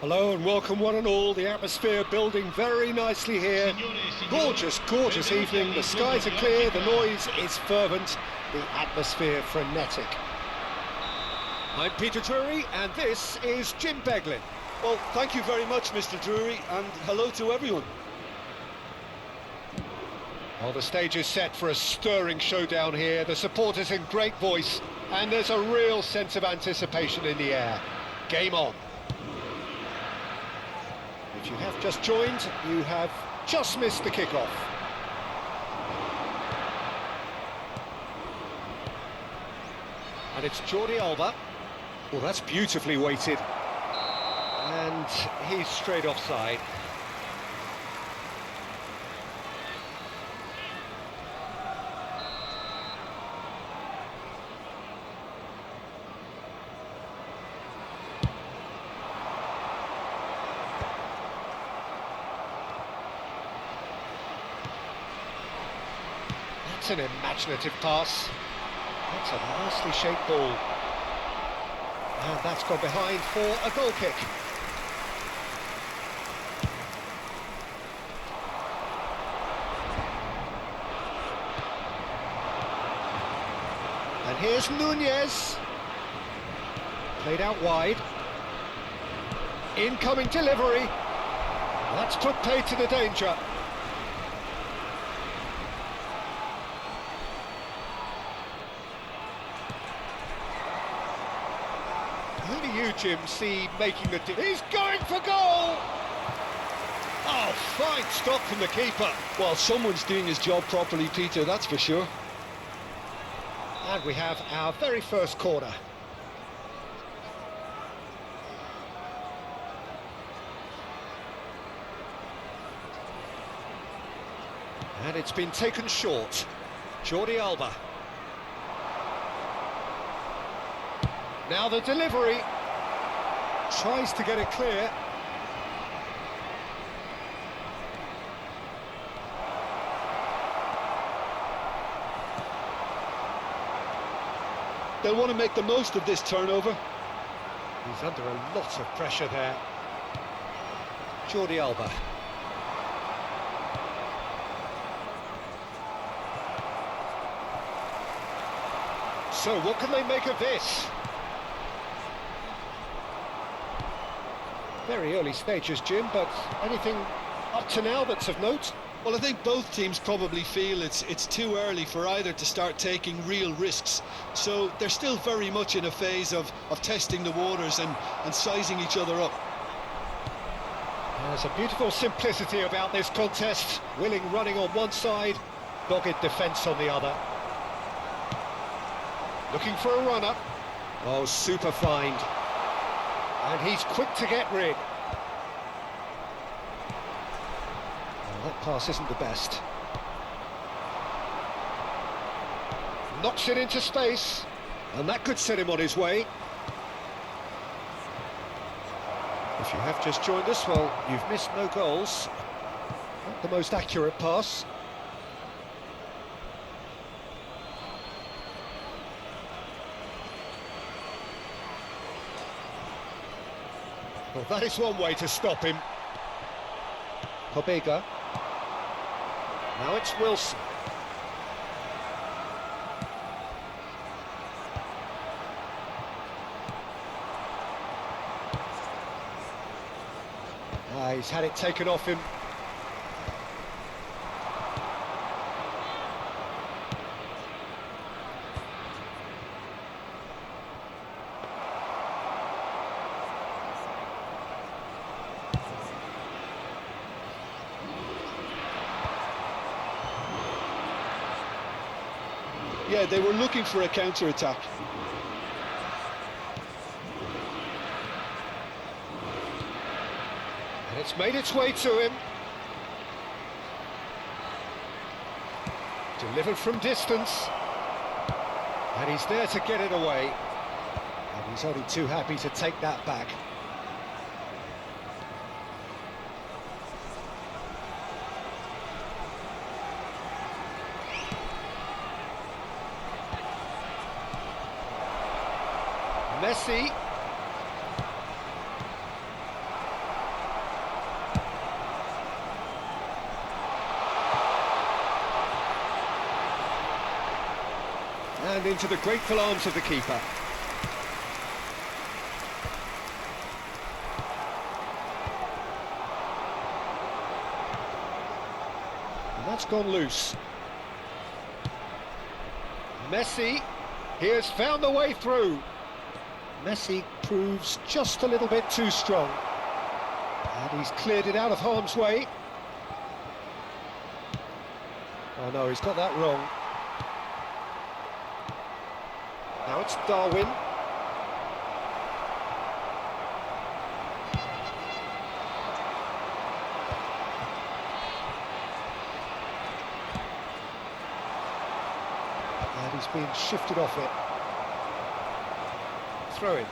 Hello and welcome one and all. The atmosphere building very nicely here. Gorgeous, gorgeous evening. The skies are clear, the noise is fervent, the atmosphere frenetic. I'm Peter Drury and this is Jim Beglin. Well, thank you very much, Mr. Drury, and hello to everyone. Well, the stage is set for a stirring showdown here. The supporters in great voice, and there's a real sense of anticipation in the air. Game on. If you have just joined, you have just missed the kickoff. And it's Jordi Alba. Well, that's beautifully weighted. And he's straight offside. That's an imaginative pass. That's a nicely shaped ball. And that's gone behind for a goal kick. And here's Nunez. Played out wide. Incoming delivery. That's put paid to the danger. Who do you, Jim, see making the... He's going for goal! Oh, fine stop from the keeper. Well, someone's doing his job properly, Peter, that's for sure. And we have our very first corner. And it's been taken short. Jordi Alba. Now the delivery. Tries to get it clear. They'll want to make the most of this turnover. He's under a lot of pressure there. Jordi Alba. So what can they make of this? Very early stages, Jim, but anything up to now that's of note? Well, I think both teams probably feel it's too early for either to start taking real risks. So they're still very much in a phase of testing the waters and sizing each other up. There's a beautiful simplicity about this contest. Willing running on one side, dogged defence on the other. Looking for a run-up. Oh, super find. And he's quick to get rid. Well, that pass isn't the best. Knocks it into space. And that could set him on his way. If you have just joined us, well, you've missed no goals. Not the most accurate pass. Well, that is one way to stop him. Pobega. Now it's Wilson. He's had it taken off him. Yeah, they were looking for a counter-attack. And it's made its way to him. Delivered from distance. And he's there to get it away. And he's only too happy to take that back. Messi. And into the grateful arms of the keeper. And that's gone loose. Messi, he has found the way through. Messi proves just a little bit too strong. And he's cleared it out of harm's way. Oh no, he's got that wrong. Now it's Darwin. And he's been shifted off it. Throw in.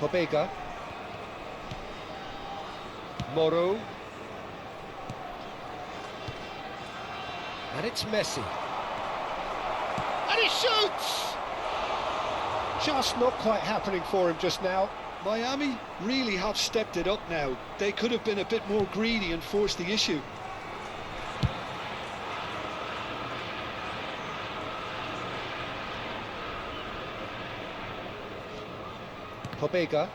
Pobega. Moro. And it's Messi. And he shoots! Just not quite happening for him just now. Miami really have stepped it up now. They could have been a bit more greedy and forced the issue. Pobega.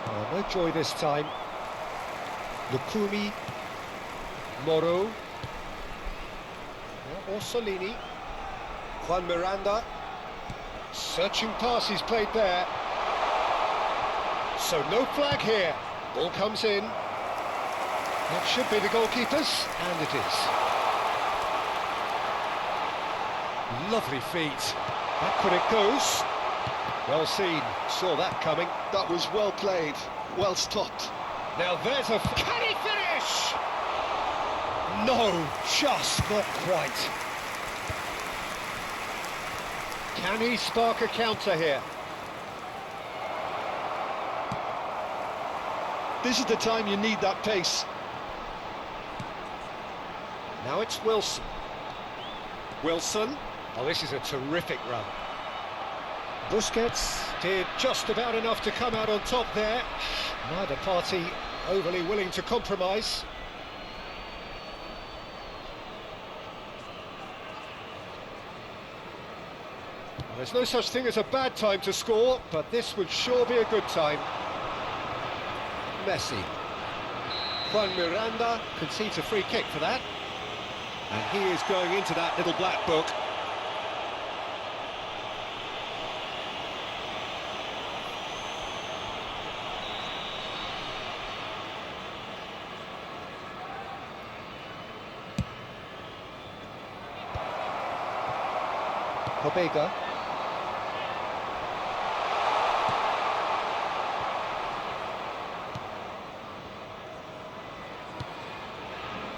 Oh, no joy this time. Lukumi. Moro. Or Solini. Juan Miranda. Searching pass he's played there. So no flag here. Ball comes in. That should be the goalkeeper's, and it is. Lovely feet. Back when it goes. Well seen. Saw that coming. That was well played, well stopped. Now there's a... Can he finish? No, just not quite. Can he spark a counter here? This is the time you need that pace. Now it's Wilson. Wilson. Oh, this is a terrific run. Busquets did just about enough to come out on top there. Neither party overly willing to compromise. There's no such thing as a bad time to score, but this would sure be a good time. Messi. Juan Miranda concedes a free kick for that. And he is going into that little black book. Pobega.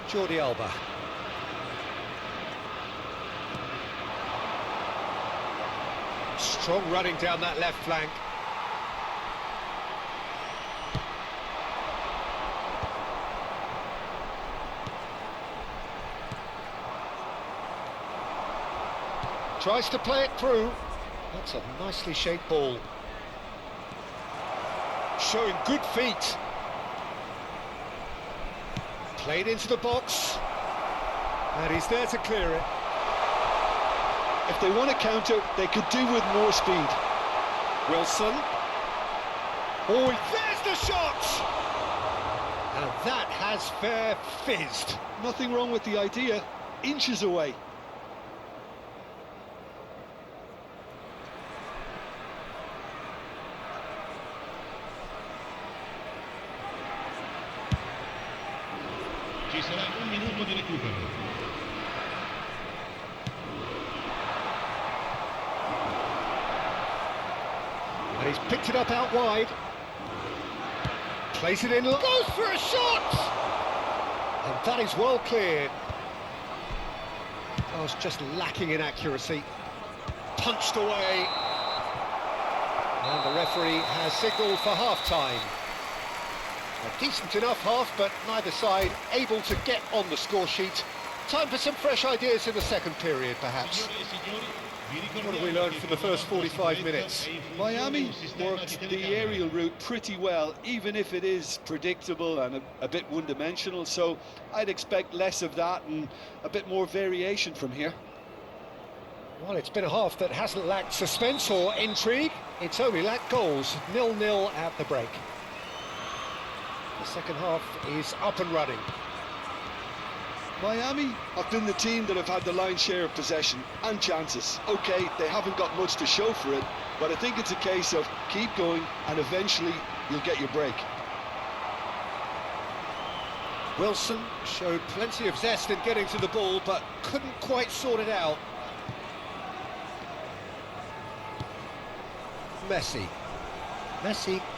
Jordi Alba. Strong running down that left flank. Tries to play it through. That's a nicely shaped ball. Showing good feet. Played into the box. And he's there to clear it. If they want to counter, they could do with more speed. Wilson. Oh, there's the shot! And that has fair fizzed. Nothing wrong with the idea. Inches away. Ci sarà un minuto di recupero. And he's picked it up out wide. Plays it in, goes for a shot! And that is well cleared. Oh, it's just lacking in accuracy. Punched away. And the referee has signalled for half-time. A decent enough half, but neither side able to get on the score sheet. Time for some fresh ideas in the second period, perhaps. Signore e signori, vi What have we learned from the first 45 minutes? Miami worked the aerial route pretty well, even if it is predictable and a bit one-dimensional, so I'd expect less of that and a bit more variation from here. Well, it's been a half that hasn't lacked suspense or intrigue. It's only lacked goals. 0-0 at the break. The second half is up and running. Miami have been the team that have had the lion's share of possession and chances. OK, they haven't got much to show for it, but I think it's a case of keep going and eventually you'll get your break. Wilson showed plenty of zest in getting to the ball, but couldn't quite sort it out. Messi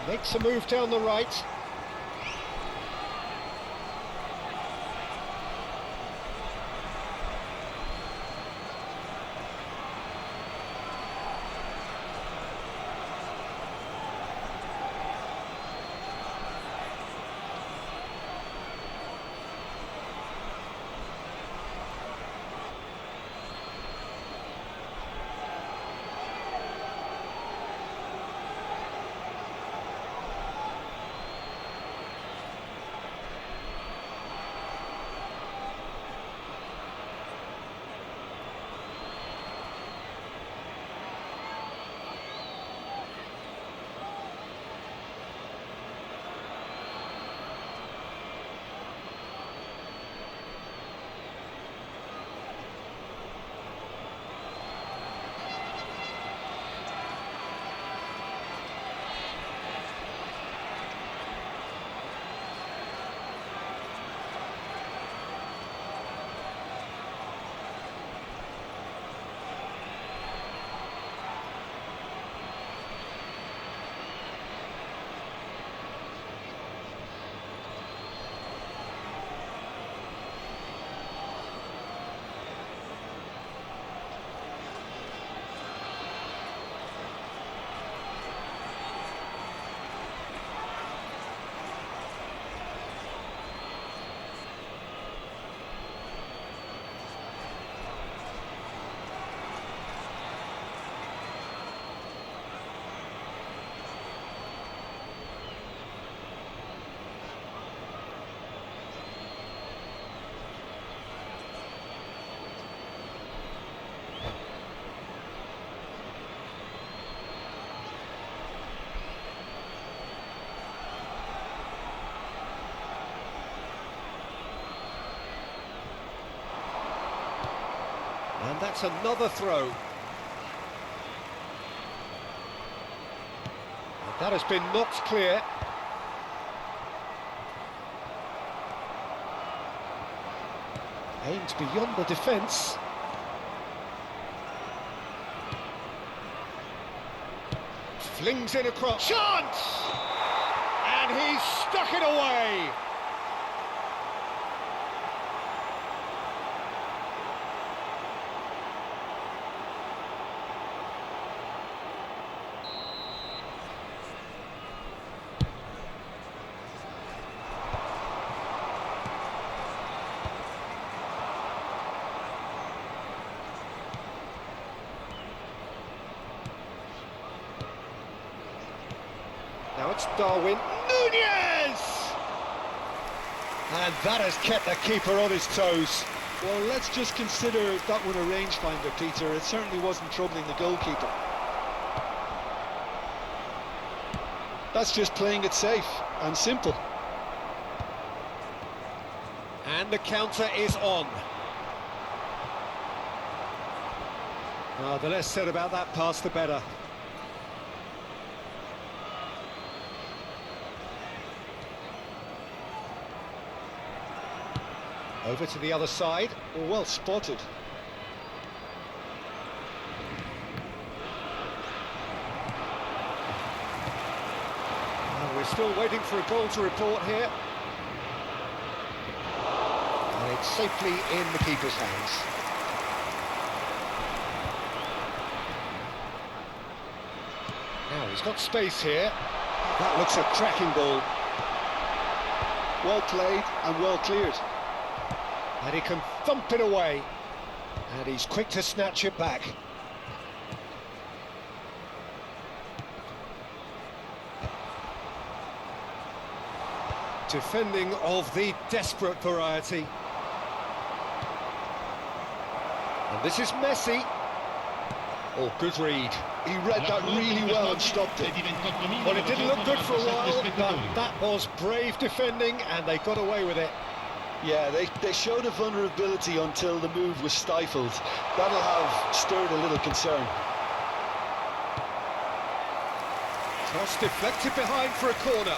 makes a move down the right. And that's another throw. And that has been knocked clear. Aimed beyond the defence. Flings in across. Chance! And he's stuck it away. Now it's Darwin. Nunez! And that has kept the keeper on his toes. Well, let's just consider that one a rangefinder, Peter. It certainly wasn't troubling the goalkeeper. That's just playing it safe and simple. And the counter is on. The less said about that pass, the better. Over to the other side. Well spotted. We're still waiting for a goal to report here. And it's safely in the keeper's hands. Now he's got space here. That looks a cracking ball. Well played and well cleared. And he can thump it away. And he's quick to snatch it back. Defending of the desperate variety. And this is Messi. Oh, good read. He read that really well and stopped it. Well, it didn't look good for a while, but that was brave defending, and they got away with it. Yeah, they showed a vulnerability until the move was stifled. That'll have stirred a little concern. Cross deflected behind for a corner.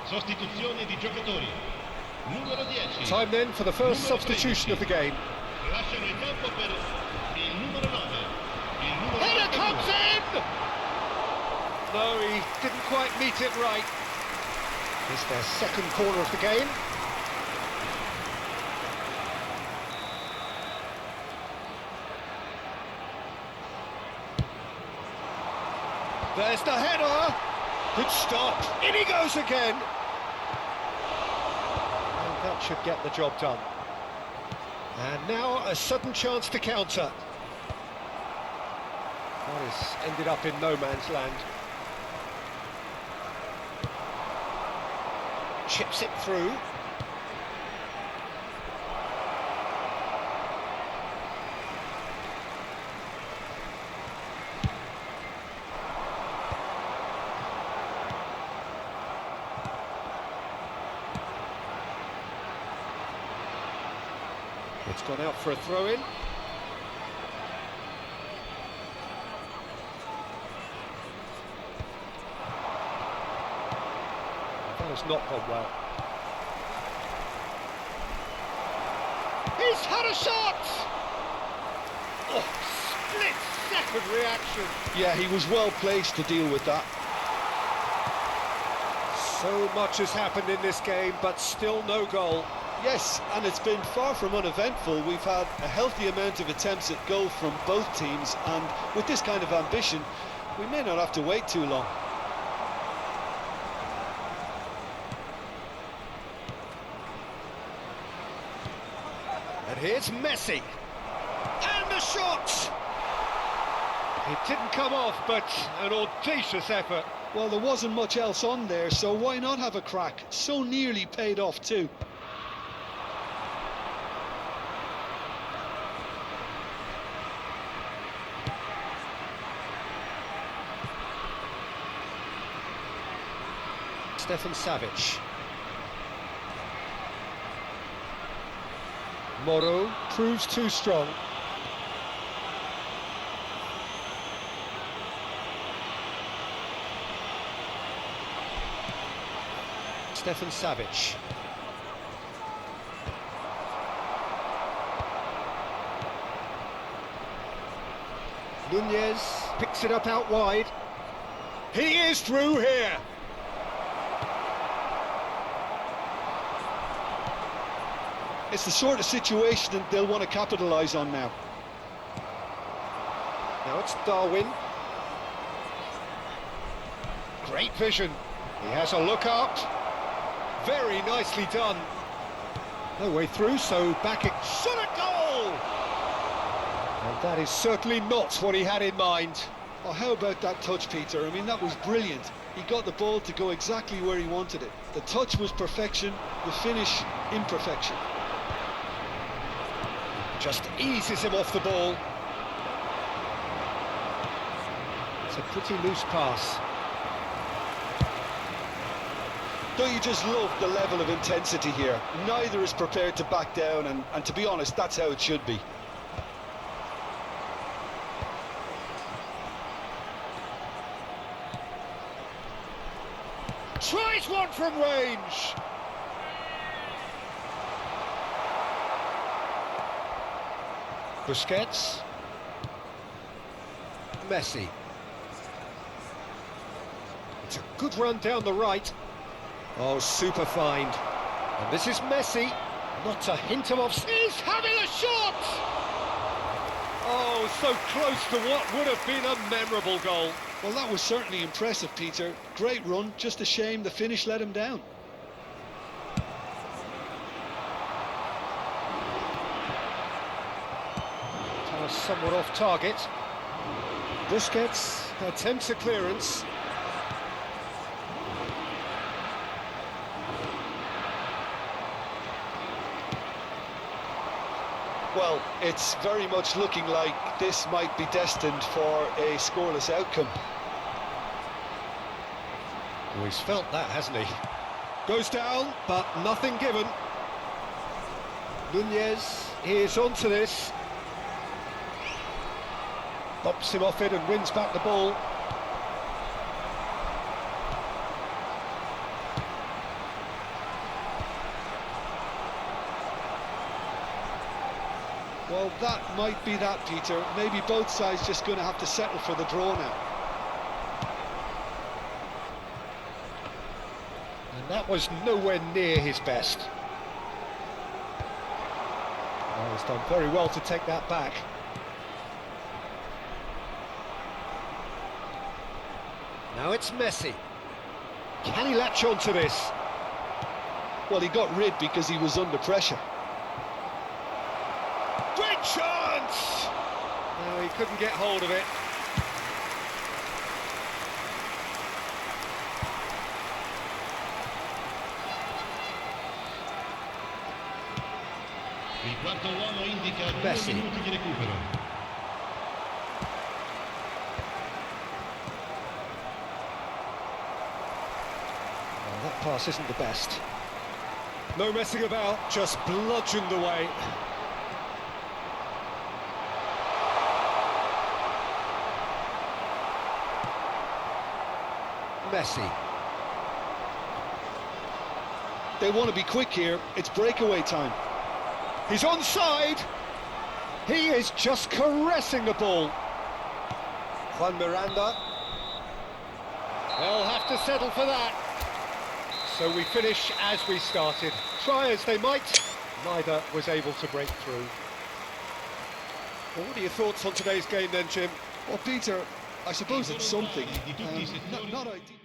Sostituzione di giocatori. Numero 10. Time then for the first substitution of the game. Lasciano il campo per il numero 9. Il numero Header 9. comes in! No, he didn't quite meet it right. It's their second corner of the game. There's the header. Good stop. In he goes again. And that should get the job done. And now a sudden chance to counter. That has ended up in no man's land. Chips it through. It's gone out for a throw-in. That has not gone well. He's had a shot! Oh, split-second reaction. Yeah, he was well placed to deal with that. So much has happened in this game, but still no goal. Yes, and it's been far from uneventful. We've had a healthy amount of attempts at goal from both teams, and with this kind of ambition, we may not have to wait too long. And here's Messi. And the shot! It didn't come off, but an audacious effort. Well, there wasn't much else on there, so why not have a crack? So nearly paid off too. Stefan Savic. Moro proves too strong. Stefan Savic. Nunez picks it up out wide. He is through here. It's the sort of situation that they'll want to capitalise on now. Now it's Darwin. Great vision. He has a look up. Very nicely done. No way through, so back it. Shot a goal! And that is certainly not what he had in mind. Oh, how about that touch, Peter? I mean, that was brilliant. He got the ball to go exactly where he wanted it. The touch was perfection, the finish imperfection. Just eases him off the ball. It's a pretty loose pass. Don't you just love the level of intensity here? Neither is prepared to back down, and to be honest, that's how it should be. Tries one from range. Busquets. Messi. It's a good run down the right. Oh, super find. And this is Messi. Not a hint of offside. He's having a shot! Oh, so close to what would have been a memorable goal. Well, that was certainly impressive, Peter. Great run, just a shame the finish let him down. That was somewhat off target. Busquets attempts a clearance. Well, it's very much looking like this might be destined for a scoreless outcome. Oh, he's felt that, hasn't he? Goes down, but nothing given. Nunez is onto this. Bops him off it and wins back the ball. Well, that might be that, Peter. Maybe both sides just going to have to settle for the draw now. And that was nowhere near his best. Oh, he's done very well to take that back. Now it's Messi. Can he latch on to this? Well, he got rid because he was under pressure. Great chance! No, he couldn't get hold of it. Il quarto uomo indica 2 Messi. minuti di recupero. Well, that pass isn't the best. No messing about, just bludgeoned away. Messi. They want to be quick here. It's breakaway time. He's onside. He is just caressing the ball. Juan Miranda. They'll have to settle for that. So we finish as we started. Try as they might, neither was able to break through. Well, what are your thoughts on today's game then, Jim? Well, Peter, I suppose it's something. Not ideal.